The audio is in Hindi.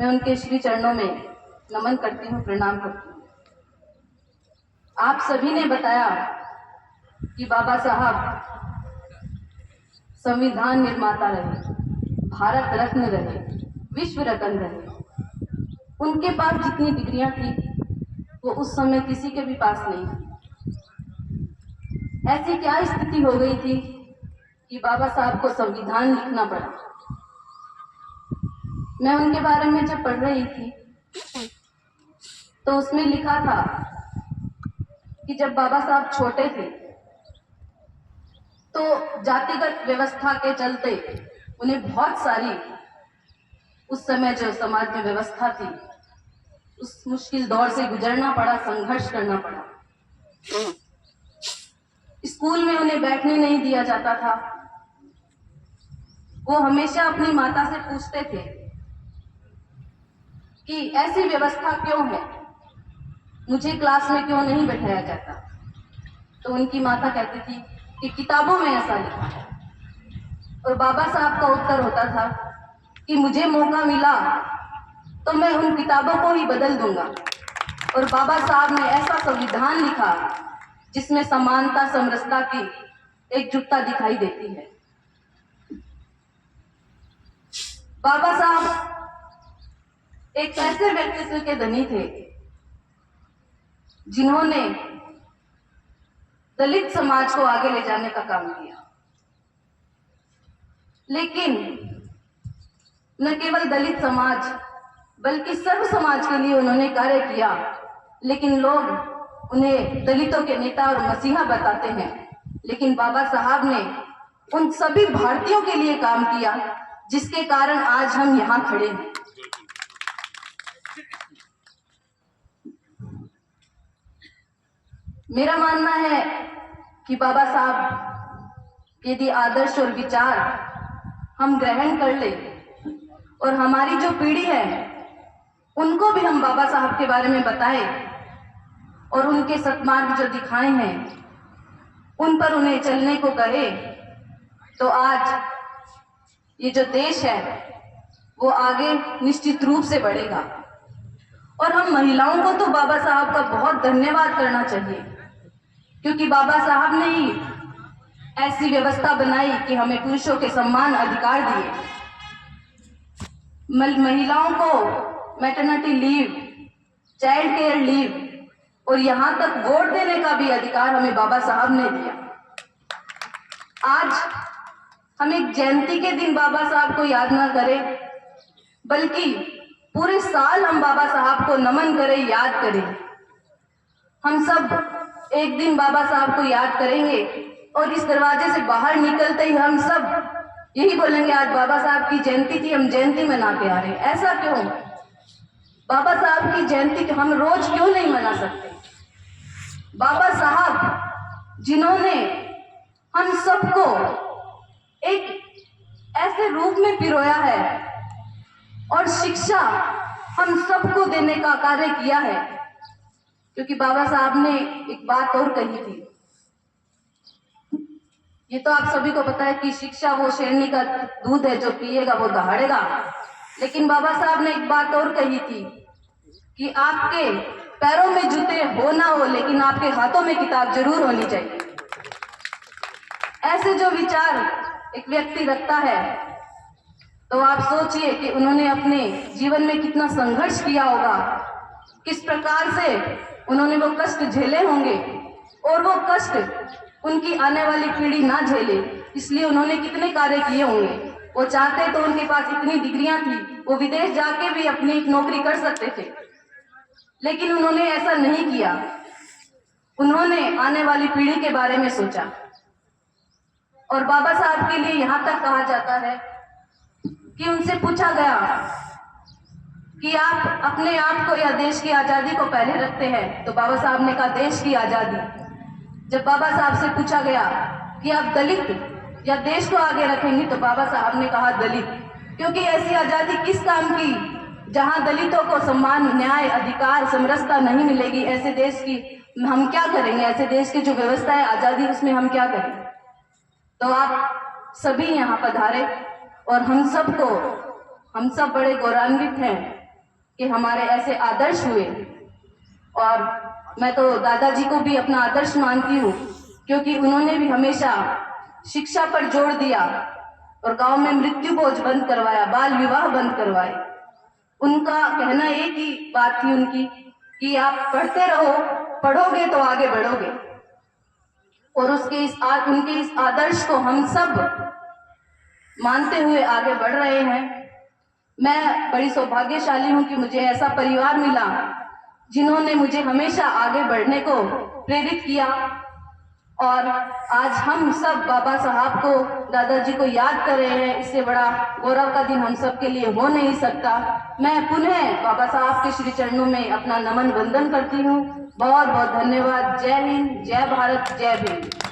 मैं उनके श्री चरणों में नमन करती हूँ, प्रणाम करती हूँ। आप सभी ने बताया कि बाबा साहब संविधान निर्माता रहे, भारत रत्न रहे, विश्व रत्न रहे। उनके पास जितनी डिग्रियां थी वो उस समय किसी के भी पास नहीं थी। ऐसी क्या स्थिति हो गई थी कि बाबा साहब को संविधान लिखना पड़ा। मैं उनके बारे में जब पढ़ रही थी तो उसमें लिखा था कि जब बाबा साहब छोटे थे तो जातिगत व्यवस्था के चलते उन्हें बहुत सारी उस समय जो समाज में व्यवस्था थी उस मुश्किल दौर से गुजरना पड़ा, संघर्ष करना पड़ा। स्कूल में उन्हें बैठने नहीं दिया जाता था। वो हमेशा अपनी माता से पूछते थे कि ऐसी व्यवस्था क्यों है, मुझे क्लास में क्यों नहीं बैठाया जाता। तो उनकी माता कहती थी कि किताबों में ऐसा लिखा है। और बाबा साहब का उत्तर होता था कि मुझे मौका मिला तो मैं उन किताबों को ही बदल दूंगा। और बाबा साहब ने ऐसा संविधान लिखा जिसमें समानता, समरसता की एकजुटता दिखाई देती है। बाबा साहब एक ऐसे व्यक्तित्व के धनी थे जिन्होंने दलित समाज को आगे ले जाने का काम किया। लेकिन न केवल दलित समाज बल्कि सर्व समाज के लिए उन्होंने कार्य किया। लेकिन लोग उन्हें दलितों के नेता और मसीहा बताते हैं, लेकिन बाबा साहब ने उन सभी भारतीयों के लिए काम किया जिसके कारण आज हम यहां खड़े हैं। मेरा मानना है कि बाबा साहब यदि आदर्श और विचार हम ग्रहण कर ले और हमारी जो पीढ़ी है उनको भी हम बाबा साहब के बारे में बताएं और उनके सत्मार्ग जो दिखाए हैं उन पर उन्हें चलने को कहे, तो आज ये जो देश है वो आगे निश्चित रूप से बढ़ेगा। और हम महिलाओं को तो बाबा साहब का बहुत धन्यवाद करना चाहिए, क्योंकि बाबा साहब ने ही ऐसी व्यवस्था बनाई कि हमें पुरुषों के समान अधिकार दिए। महिलाओं को maternity leave, child care leave और यहां तक वोट देने का भी अधिकार हमें बाबा साहब ने दिया। आज हम एक जयंती के दिन बाबा साहब को याद ना करें, बल्कि पूरे साल हम बाबा साहब को नमन करें, याद करें। हम सब एक दिन बाबा साहब को याद करेंगे और इस दरवाजे से बाहर निकलते ही हम सब यही बोलेंगे आज बाबा साहब की जयंती थी, हम जयंती मना के आ रहे हैं। ऐसा क्यों? बाबा साहब की जयंती हम रोज क्यों नहीं मना सकते? बाबा साहब जिन्होंने हम सबको एक ऐसे रूप में पिरोया है और शिक्षा हम सबको देने का कार्य किया है, क्योंकि बाबा साहब ने एक बात और कही थी। ये तो आप सभी को पता है कि शिक्षा वो शेरनी का दूध है, जो पिएगा वो दहाड़ेगा। लेकिन बाबा साहब ने एक बात और कही थी कि आपके पैरों में जूते हो ना हो, लेकिन आपके हाथों में किताब जरूर होनी चाहिए। ऐसे जो विचार एक व्यक्ति रखता है तो आप सोचिए कि उन्होंने अपने जीवन में कितना संघर्ष किया होगा, किस प्रकार से उन्होंने वो कष्ट झेले होंगे और वो कष्ट उनकी आने वाली पीढ़ी ना झेले, इसलिए उन्होंने कितने कार्य किए होंगे। वो चाहते तो उनके पास इतनी डिग्रियां थी, वो विदेश जाके भी अपनी एक नौकरी कर सकते थे, लेकिन उन्होंने ऐसा नहीं किया। उन्होंने आने वाली पीढ़ी के बारे में सोचा। और बाबा साहब के लिए यहाँ तक कहा जाता है कि उनसे पूछा गया कि आप अपने आप को या देश की आजादी को पहले रखते हैं, तो बाबा साहब ने कहा देश की आजादी। जब बाबा साहब से पूछा गया कि आप दलित या देश को आगे रखेंगे, तो बाबा साहब ने कहा दलित, क्योंकि ऐसी आजादी किस काम की जहां दलितों को सम्मान, न्याय, अधिकार, समरसता नहीं मिलेगी। ऐसे देश की हम क्या करेंगे? ऐसे देश की जो व्यवस्था है आजादी, उसमें हम क्या करें? तो आप सभी यहाँ पधारे और हम सब बड़े गौरवान्वित हैं कि हमारे ऐसे आदर्श हुए। और मैं तो दादाजी को भी अपना आदर्श मानती हूँ, क्योंकि उन्होंने भी हमेशा शिक्षा पर जोर दिया और गांव में मृत्यु भोज बंद करवाया, बाल विवाह बंद करवाए। उनका कहना एक ही बात थी उनकी कि आप पढ़ते रहो, पढ़ोगे तो आगे बढ़ोगे। और उनके इस आदर्श को हम सब मानते हुए आगे बढ़ रहे हैं। मैं बड़ी सौभाग्यशाली हूं कि मुझे ऐसा परिवार मिला जिन्होंने मुझे हमेशा आगे बढ़ने को प्रेरित किया। और आज हम सब बाबा साहब को, दादाजी को याद कर रहे हैं। इससे बड़ा गौरव का दिन हम सब के लिए हो नहीं सकता। मैं पुनः बाबा साहब के श्री चरणों में अपना नमन वंदन करती हूँ। बहुत बहुत धन्यवाद। जय हिंद, जय भारत, जय भीम।